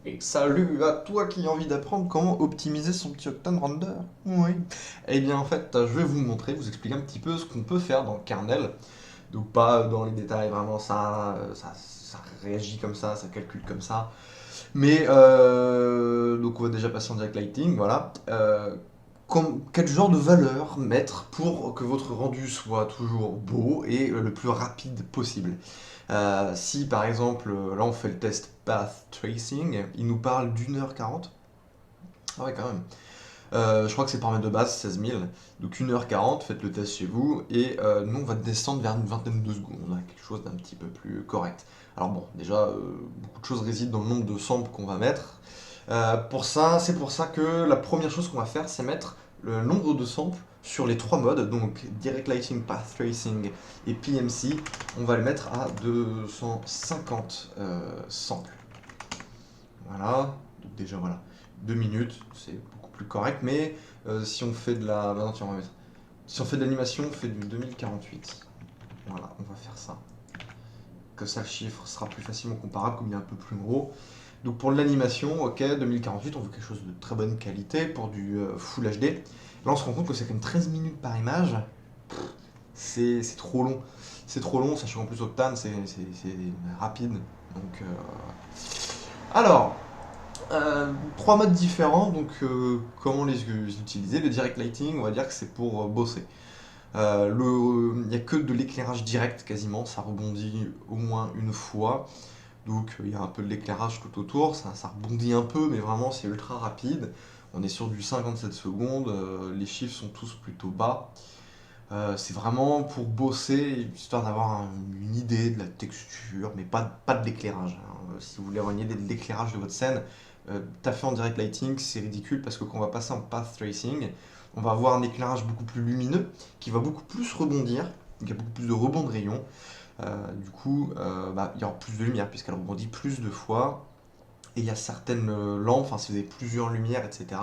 Et salut à toi qui a envie d'apprendre comment optimiser son petit Octane Render. Oui. Eh bien en fait, je vais vous montrer, vous expliquer un petit peu ce qu'on peut faire dans le kernel. Donc pas dans les détails, vraiment ça réagit comme ça calcule comme ça. Mais donc on va déjà passer en direct lighting, voilà. Quel genre de valeur mettre pour que votre rendu soit toujours beau et le plus rapide possible. Si par exemple, là on fait le test path tracing, il nous parle d'1h40. Ah ouais, quand même. Je crois que c'est paramètre de base 16 000. Donc 1h40, faites le test chez vous. Et nous, on va descendre vers une vingtaine de secondes. On a quelque chose d'un petit peu plus correct. Alors bon, déjà, beaucoup de choses résident dans le nombre de samples qu'on va mettre. C'est pour ça que la première chose qu'on va faire, c'est mettre le nombre de samples sur les trois modes, donc Direct Lighting, Path Tracing et PMC. On va le mettre à 250 samples. Voilà, donc déjà voilà, 2 minutes, c'est beaucoup plus correct, mais si on fait de la. Maintenant, tiens, on va mettre. Si on fait de l'animation, on fait du 2048. Voilà, on va faire ça. Comme ça, le chiffre sera plus facilement comparable, comme il est un peu plus gros. Donc pour l'animation, ok, 2048, on veut quelque chose de très bonne qualité pour du Full HD. Là, on se rend compte que c'est quand même 13 minutes par image. C'est trop long. C'est trop long, sachant qu'en plus Octane, c'est rapide. Donc, alors, trois modes différents, donc comment les utiliser. Le direct lighting, on va dire que c'est pour bosser. Il n'y a que de l'éclairage direct quasiment, ça rebondit au moins une fois. Donc il y a un peu de l'éclairage tout autour, ça rebondit un peu, mais vraiment c'est ultra rapide. On est sur du 57 secondes, les chiffres sont tous plutôt bas. C'est vraiment pour bosser, histoire d'avoir une idée de la texture, mais pas de l'éclairage, hein. Si vous voulez avoir une idée de l'éclairage de votre scène, taffer en direct lighting, c'est ridicule parce que quand on va passer en path tracing, on va avoir un éclairage beaucoup plus lumineux qui va beaucoup plus rebondir, donc il y a beaucoup plus de rebond de rayons. Du coup, il y aura plus de lumière puisqu'elle rebondit plus de fois. Et il y a certaines lampes, enfin si vous avez plusieurs lumières, etc.,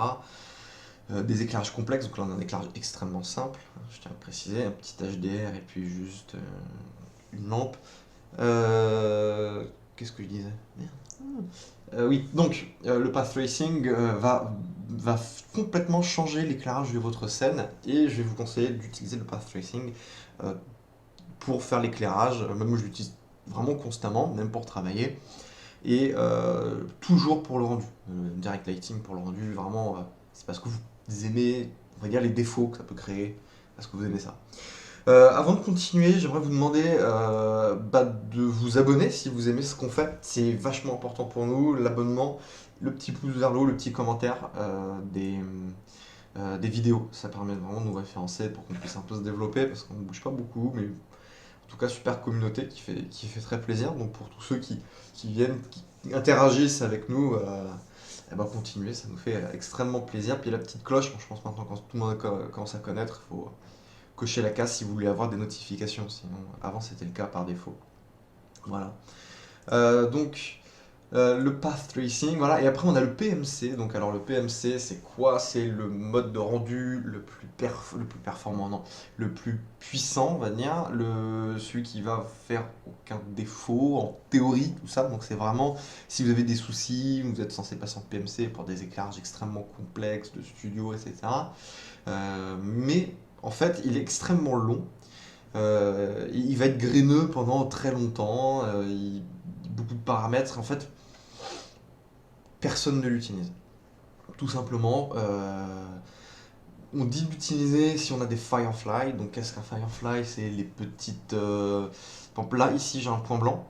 des éclairages complexes, donc là on a un éclairage extrêmement simple, je tiens à le préciser, un petit HDR et puis juste une lampe. Qu'est-ce que je disais? Merde. Oui, donc le path tracing va complètement changer l'éclairage de votre scène et je vais vous conseiller d'utiliser le path tracing euh, pour faire l'éclairage. Même moi je l'utilise vraiment constamment, même pour travailler. Et toujours pour le rendu. Direct lighting pour le rendu, vraiment, c'est parce que vous aimez, on va dire, les défauts que ça peut créer, parce que vous aimez ça. Avant de continuer, j'aimerais vous demander de vous abonner si vous aimez ce qu'on fait. C'est vachement important pour nous, l'abonnement, le petit pouce vers le haut, le petit commentaire des vidéos. Ça permet vraiment de nous référencer pour qu'on puisse un peu se développer, parce qu'on ne bouge pas beaucoup, mais en tout cas super communauté qui fait très plaisir. Donc pour tous ceux qui viennent, qui interagissent avec nous, eh ben continuez, ça nous fait extrêmement plaisir. Puis la petite cloche, bon, je pense maintenant quand tout le monde commence à connaître, il faut cocher la case si vous voulez avoir des notifications. Sinon avant c'était le cas par défaut. Voilà. Donc le path tracing, voilà. Et après, on a le PMC. Donc, alors, le PMC, c'est quoi? C'est le mode de rendu le plus performant, non, le plus puissant, on va dire. Celui qui va faire aucun défaut, en théorie, tout ça. Donc, c'est vraiment, si vous avez des soucis, vous êtes censé passer en PMC pour des éclairages extrêmement complexes de studio, etc. Mais, en fait, il est extrêmement long. Il va être graineux pendant très longtemps. Beaucoup de paramètres. En fait, personne ne l'utilise. Tout simplement, on dit d'utiliser si on a des Firefly. Donc qu'est-ce qu'un Firefly? C'est les petites. Par exemple, là, ici, j'ai un point blanc.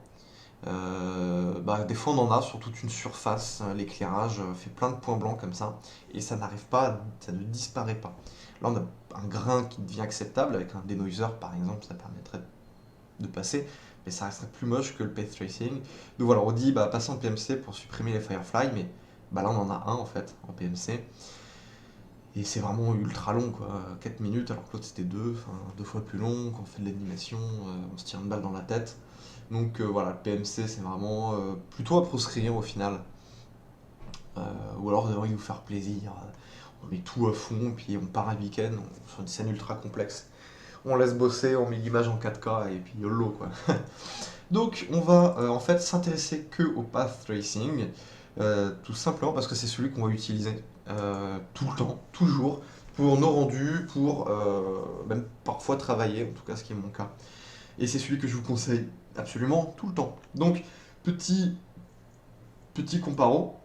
Des fois, on en a sur toute une surface. L'éclairage fait plein de points blancs comme ça. Et ça n'arrive pas, ça ne disparaît pas. Là, on a un grain qui devient acceptable avec un denoiser, par exemple. Ça permettrait de passer. Mais ça resterait plus moche que le path tracing. Donc voilà, on dit passer en PMC pour supprimer les Firefly, mais là on en a un en fait en PMC. Et c'est vraiment ultra long quoi, 4 minutes alors que l'autre c'était 2, enfin 2 fois plus long. Quand on fait de l'animation, on se tire une balle dans la tête. Donc voilà, le PMC c'est vraiment plutôt à proscrire au final. Ou alors de vous faire plaisir. On met tout à fond, puis on part un week-end sur une scène ultra complexe. On laisse bosser, on met l'image en 4K et puis YOLO quoi. Donc on va en fait s'intéresser que au path tracing. Tout simplement parce que c'est celui qu'on va utiliser tout le temps, toujours, pour nos rendus, pour même parfois travailler, en tout cas ce qui est mon cas. Et c'est celui que je vous conseille absolument tout le temps. Donc, petit, petit comparo.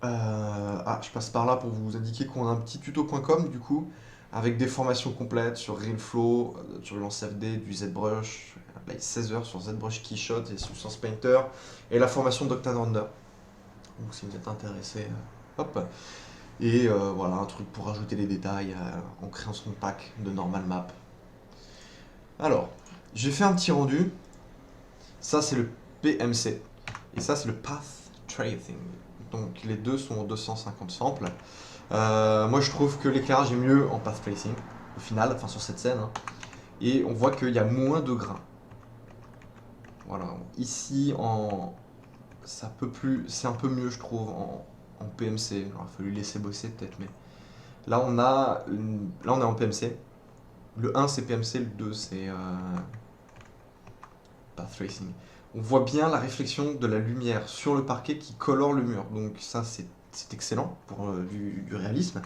Je passe par là pour vous indiquer qu'on a un petit tuto.com du coup, avec des formations complètes sur RealFlow, sur le LanceFD, du ZBrush, 16 heures sur ZBrush Keyshot et Substance Painter, et la formation d'Octane Render. Donc si vous êtes intéressé, hop. Et voilà, un truc pour rajouter les détails en créant son pack de normal map. Alors, j'ai fait un petit rendu. Ça, c'est le PMC. Et ça, c'est le Path Tracing. Donc, les deux sont en 250 samples. Moi, je trouve que l'éclairage est mieux en Path Tracing, au final, enfin sur cette scène. Hein. Et on voit qu'il y a moins de grains. Voilà. Ici, c'est un peu mieux, je trouve, en PMC. Il aurait fallu laisser bosser, peut-être, mais... Là, on est en PMC. Le 1, c'est PMC, le 2, c'est Path Tracing. On voit bien la réflexion de la lumière sur le parquet qui colore le mur. Donc ça, c'est excellent pour du réalisme.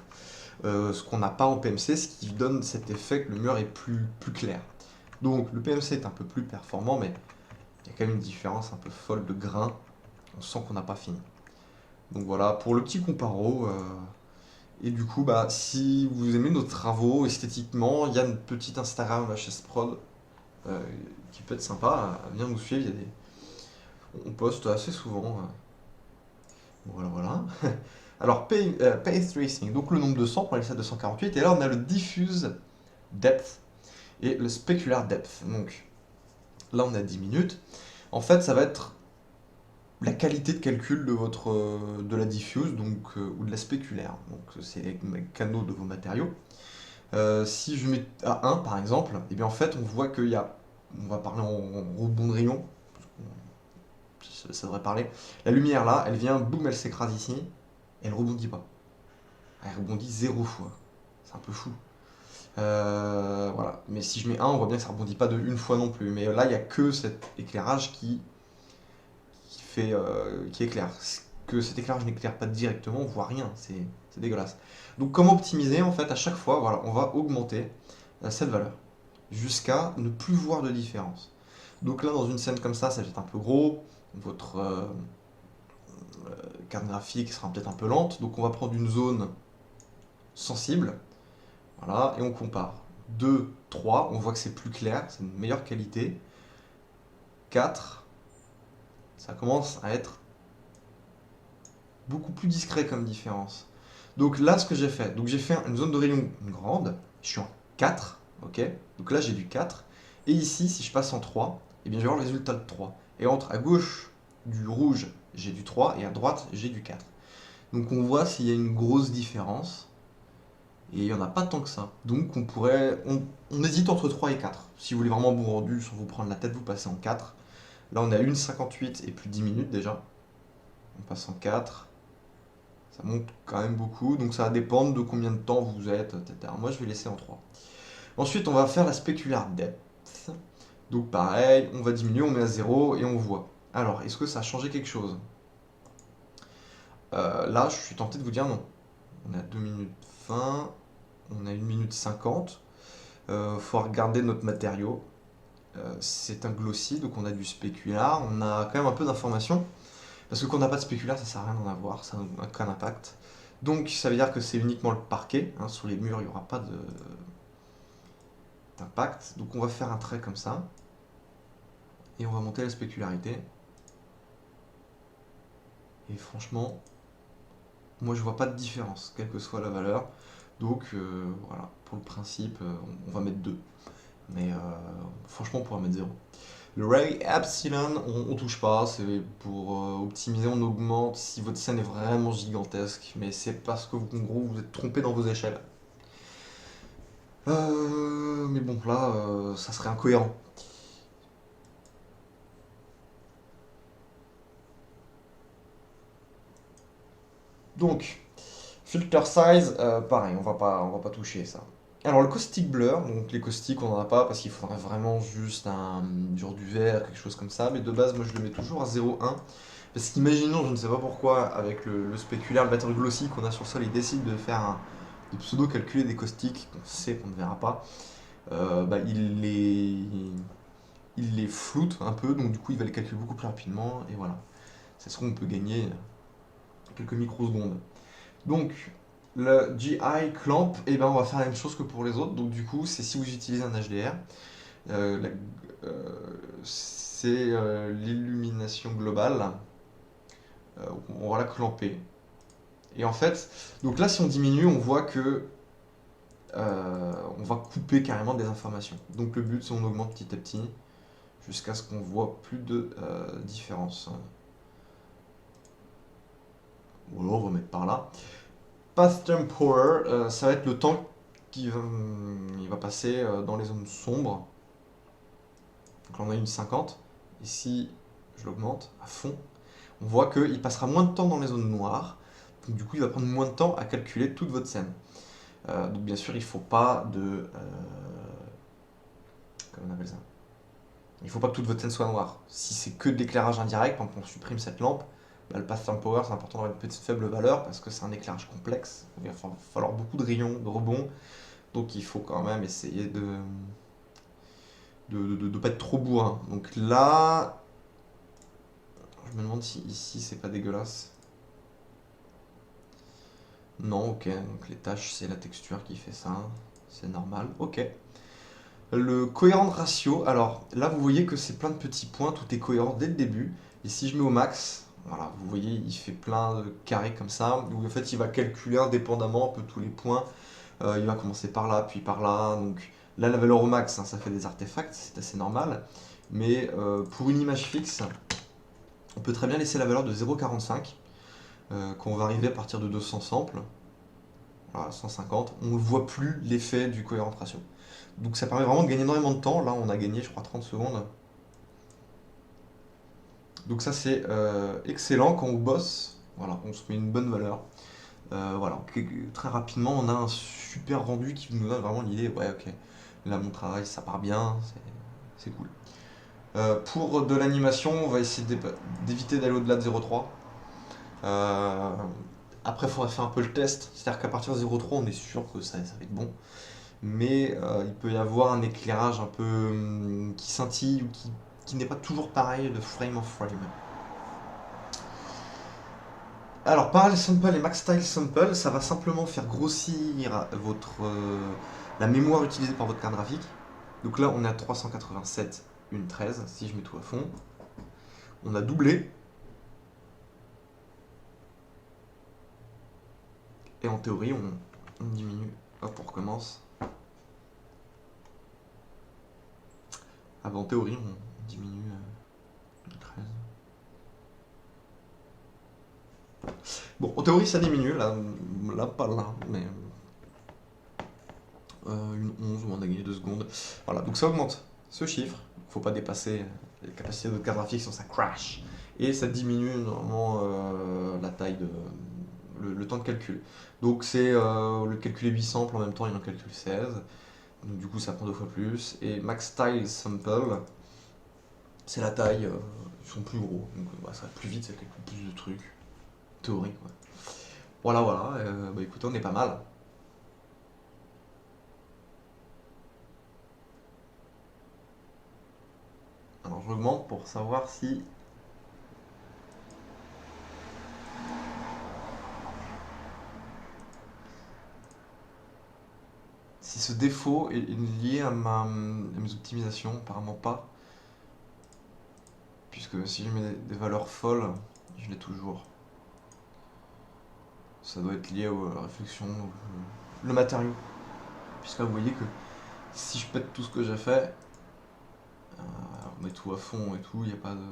Ce qu'on n'a pas en PMC, ce qui donne cet effet que le mur est plus clair. Donc le PMC est un peu plus performant, mais il y a quand même une différence un peu folle de grain. On sent qu'on n'a pas fini. Donc voilà, pour le petit comparo. Et du coup, bah, si vous aimez nos travaux esthétiquement, il y a une petite Instagram HS Prod euh, qui peut être sympa. Venir nous suivre, on poste assez souvent. Voilà, voilà. Alors, Path Tracing, donc le nombre de 100 pour LSA 248. Et là, on a le Diffuse Depth et le Specular Depth. Donc là, on a 10 minutes. En fait, ça va être la qualité de calcul de la diffuse ou de la spéculaire. Donc, c'est les canaux de vos matériaux. Si je mets à 1 par exemple, et bien en fait on voit qu'il y a, on va parler en rebond de rayon, ça devrait parler, la lumière là, elle vient, boum, elle s'écrase ici, et elle rebondit pas. Elle rebondit 0 fois. C'est un peu fou. Voilà. Mais si je mets 1, on voit bien que ça rebondit pas de une fois non plus. Mais là, il n'y a que cet éclairage qui éclaire. Que cet éclairage n'éclaire pas directement, on voit rien. C'est dégueulasse. Donc comment optimiser? En fait, à chaque fois, voilà, on va augmenter cette valeur jusqu'à ne plus voir de différence. Donc là, dans une scène comme ça va être un peu gros. Votre carte graphique sera peut-être un peu lente. Donc on va prendre une zone sensible. Voilà, et on compare. 2, 3, on voit que c'est plus clair, c'est une meilleure qualité. 4, ça commence à être beaucoup plus discret comme différence. Donc là, ce que j'ai fait, donc j'ai fait une zone de rayon grande, je suis en 4, ok? Donc là, j'ai du 4. Et ici, si je passe en 3, eh bien, je vais avoir le résultat de 3. Et entre à gauche du rouge, j'ai du 3, et à droite, j'ai du 4. Donc on voit s'il y a une grosse différence. Et il n'y en a pas tant que ça. Donc on hésite entre 3 et 4. Si vous voulez vraiment un bon rendu sans vous prendre la tête, vous passez en 4. Là on est à 1,58 et plus de 10 minutes déjà. On passe en 4. Ça monte quand même beaucoup, donc ça va dépendre de combien de temps vous êtes, etc. Moi je vais laisser en 3. Ensuite on va faire la specular depth. Donc pareil, on va diminuer, on met à 0 et on voit. Alors, est-ce que ça a changé quelque chose? Là je suis tenté de vous dire non. On est à 2 minutes 20. On a 1 minute 50. Faut regarder notre matériau. C'est un glossy, donc on a du spécular. On a quand même un peu d'informations. Parce que quand on n'a pas de spécular, ça sert à rien d'en avoir, ça n'a aucun impact. Donc ça veut dire que c'est uniquement le parquet. Hein, sur les murs, il n'y aura pas d'impact. Donc on va faire un trait comme ça. Et on va monter la spécularité. Et franchement, moi je vois pas de différence, quelle que soit la valeur. Donc voilà, pour le principe, on va mettre 2. Mais franchement, on pourrait mettre 0. Le Ray Epsilon, on touche pas, c'est pour optimiser, on augmente si votre scène est vraiment gigantesque, mais c'est parce que en gros vous êtes trompé dans vos échelles. Mais bon, là, ça serait incohérent. Donc, filter size, pareil, on va pas toucher ça. Alors le caustic blur, donc les caustiques on n'en a pas parce qu'il faudrait vraiment juste du vert, quelque chose comme ça, mais de base moi je le mets toujours à 0,1 Parce qu'imaginons, je ne sais pas pourquoi, avec le spéculaire, le batteur glossy qu'on a sur le sol, il décide de faire de pseudo-calculer des caustiques qu'on sait qu'on ne verra pas. Bah, il les floute un peu, donc du coup il va les calculer beaucoup plus rapidement, et voilà. C'est ce qu'on peut gagner quelques microsecondes. Donc, le GI clamp, et ben on va faire la même chose que pour les autres. Donc du coup, c'est si vous utilisez un HDR, c'est l'illumination globale. On va la clamper. Et en fait, donc là, si on diminue, on voit que on va couper carrément des informations. Donc le but, c'est on augmente petit à petit jusqu'à ce qu'on voit plus de différence. Voilà, on va mettre par là. Path Temporer, ça va être le temps il va passer dans les zones sombres. Donc là, on a une 50. Ici, je l'augmente à fond. On voit qu'il passera moins de temps dans les zones noires. Donc du coup, il va prendre moins de temps à calculer toute votre scène. Donc bien sûr, il ne faut pas de... comment on appelle ça? Il ne faut pas que toute votre scène soit noire. Si c'est que de l'éclairage indirect, quand on supprime cette lampe, bah, le Path Power, c'est important d'avoir une petite faible valeur parce que c'est un éclairage complexe. Il va falloir beaucoup de rayons, de rebonds. Donc il faut quand même essayer de pas être trop bourrin. Donc là, je me demande si ici c'est pas dégueulasse. Non, ok, donc les tâches c'est la texture qui fait ça, c'est normal, ok. Le cohérent de ratio, alors là vous voyez que c'est plein de petits points, tout est cohérent dès le début. Et si je mets au max, voilà, vous voyez il fait plein de carrés comme ça, où en fait il va calculer indépendamment un peu tous les points. Il va commencer par là, puis par là, donc là la valeur au max, hein, ça fait des artefacts, c'est assez normal. Mais pour une image fixe, on peut très bien laisser la valeur de 0,45 quand on va arriver à partir de 200 samples. Voilà, 150, on ne voit plus l'effet du cohérent de ratio. Donc ça permet vraiment de gagner énormément de temps. Là, on a gagné, je crois, 30 secondes. Donc ça, c'est excellent quand on bosse. Voilà, on se met une bonne valeur. Voilà, très rapidement, on a un super rendu qui nous donne vraiment l'idée. Ouais, ok, là, mon travail, ça part bien, c'est cool. Pour de l'animation, on va essayer d'éviter d'aller au-delà de 0,3. Après, il faudra faire un peu le test. C'est-à-dire qu'à partir de 0,3, on est sûr que ça va être bon. Mais il peut y avoir un éclairage un peu qui scintille ou qui n'est pas toujours pareil de frame en frame. Alors, Parallel Sample et Max Style Sample, ça va simplement faire grossir la mémoire utilisée par votre carte graphique. Donc là, on est à 387, une 13, si je mets tout à fond. On a doublé. Et en théorie, on diminue. Hop, on recommence. Ah bah, en théorie, on diminue une 13. Bon, en théorie, ça diminue, là pas là, mais une 11 où on a gagné 2 secondes. Voilà, donc ça augmente ce chiffre. Faut pas dépasser les capacités de votre carte graphique sinon ça crash. Et ça diminue normalement la taille le temps de calcul. Donc c'est le calculer 8 samples en même temps, il en calcule 16. Donc du coup ça prend 2 fois plus. Et Max Style Sample, c'est la taille, ils sont plus gros. Donc ça va plus vite, ça calcule plus de trucs. Théorie quoi. Voilà, voilà, bah écoutez, on est pas mal. Alors j'augmente pour savoir si ce défaut est lié à mes optimisations. Apparemment pas. Puisque si je mets des valeurs folles, je l'ai toujours. Ça doit être lié à la réflexion, le matériau. Puisque là vous voyez que si je pète tout ce que j'ai fait, on met tout à fond et tout, il n'y a pas de...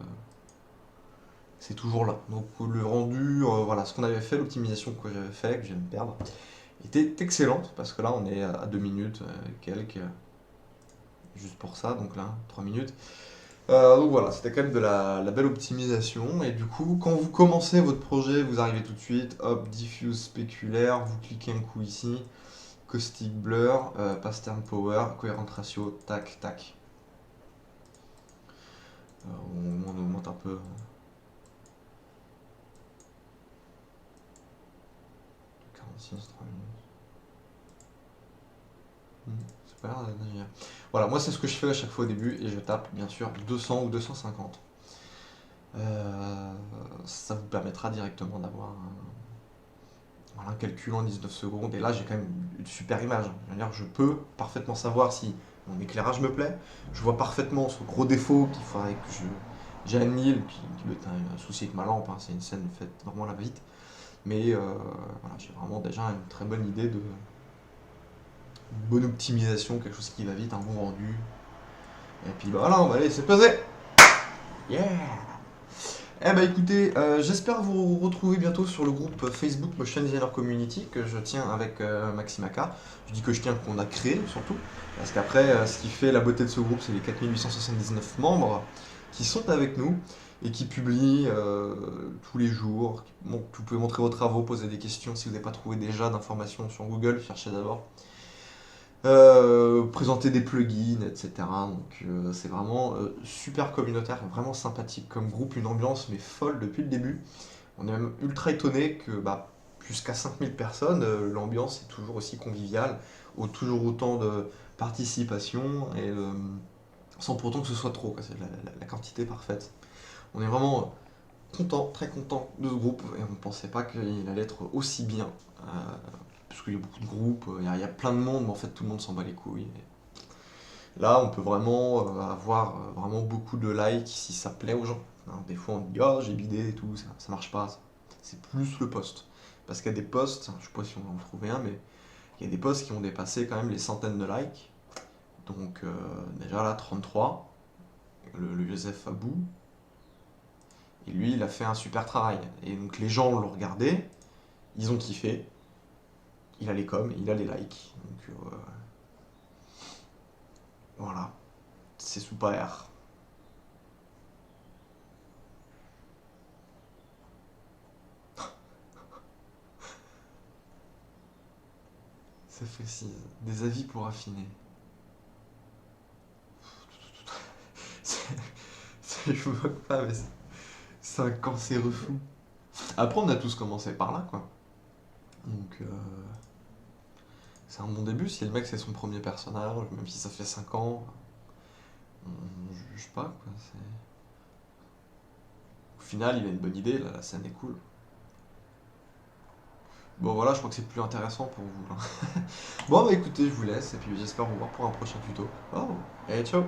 C'est toujours là. Donc le rendu, voilà, ce qu'on avait fait, l'optimisation que j'avais fait, que je viens de perdre, était excellente, parce que là on est à 2 minutes, quelques, juste pour ça, donc là, 3 minutes. Donc voilà, c'était quand même de la belle optimisation, et du coup, quand vous commencez votre projet, vous arrivez tout de suite, hop, diffuse spéculaire, vous cliquez un coup ici, caustic blur, pattern power, cohérent ratio, tac, tac. On augmente un peu. 6, 3 minutes. C'est pas l'air d'agir. Voilà, moi c'est ce que je fais à chaque fois au début et je tape bien sûr 200 ou 250. Ça vous permettra directement d'avoir un calcul en 19 secondes. Et là j'ai quand même une super image. Je peux parfaitement savoir si mon éclairage me plaît. Je vois parfaitement ce gros défaut qu'il faudrait que j'annule, qui doit être un souci avec ma lampe. Hein. C'est une scène faite vraiment la va-vite. Mais voilà, j'ai vraiment déjà une très bonne idée de une bonne optimisation, quelque chose qui va vite, un bon rendu. Et puis bah voilà, on va aller, c'est pesé. Yeah. Eh bah écoutez, j'espère vous retrouver bientôt sur le groupe Facebook Motion Designer Community que je tiens avec Maximaka. Je dis que je tiens, qu'on a créé surtout, parce qu'après, ce qui fait la beauté de ce groupe, c'est les 4879 membres qui sont avec nous et qui publient tous les jours. Bon, vous pouvez montrer vos travaux, poser des questions si vous n'avez pas trouvé déjà d'informations sur Google, cherchez d'abord. Présenter des plugins, etc. Donc c'est vraiment super communautaire, vraiment sympathique comme groupe, une ambiance mais folle depuis le début. On est même ultra étonné que jusqu'à 5000 personnes, l'ambiance est toujours aussi conviviale, toujours autant de participation et sans pour autant que ce soit trop, quoi. C'est la quantité parfaite. On est vraiment content, très content de ce groupe et on ne pensait pas qu'il allait être aussi bien. Parce qu'il y a beaucoup de groupes, il y a plein de monde, mais en fait tout le monde s'en bat les couilles. Et là, on peut vraiment avoir vraiment beaucoup de likes si ça plaît aux gens. Hein, des fois, on dit oh j'ai bidé et tout, ça marche pas. C'est plus le post. Parce qu'il y a des posts, je sais pas si on va en trouver un, mais il y a des posts qui ont dépassé quand même les centaines de likes. Donc déjà là, 33, le Joseph Abou. Et lui, il a fait un super travail. Et donc les gens l'ont regardé, ils ont kiffé. Il a les coms, il a les likes. Donc voilà, c'est super. Ça précise. Des avis pour affiner. Je me moque pas, mais c'est un cancéreux fou. Après, on a tous commencé par là, quoi. Donc, c'est un bon début. Si le mec, c'est son premier personnage, même si ça fait 5 ans, on juge pas, quoi. Au final, il a une bonne idée, là, la scène est cool. Bon, voilà, je crois que c'est plus intéressant pour vous, là. Bon, bah écoutez, je vous laisse, et puis j'espère vous voir pour un prochain tuto. Oh, et ciao!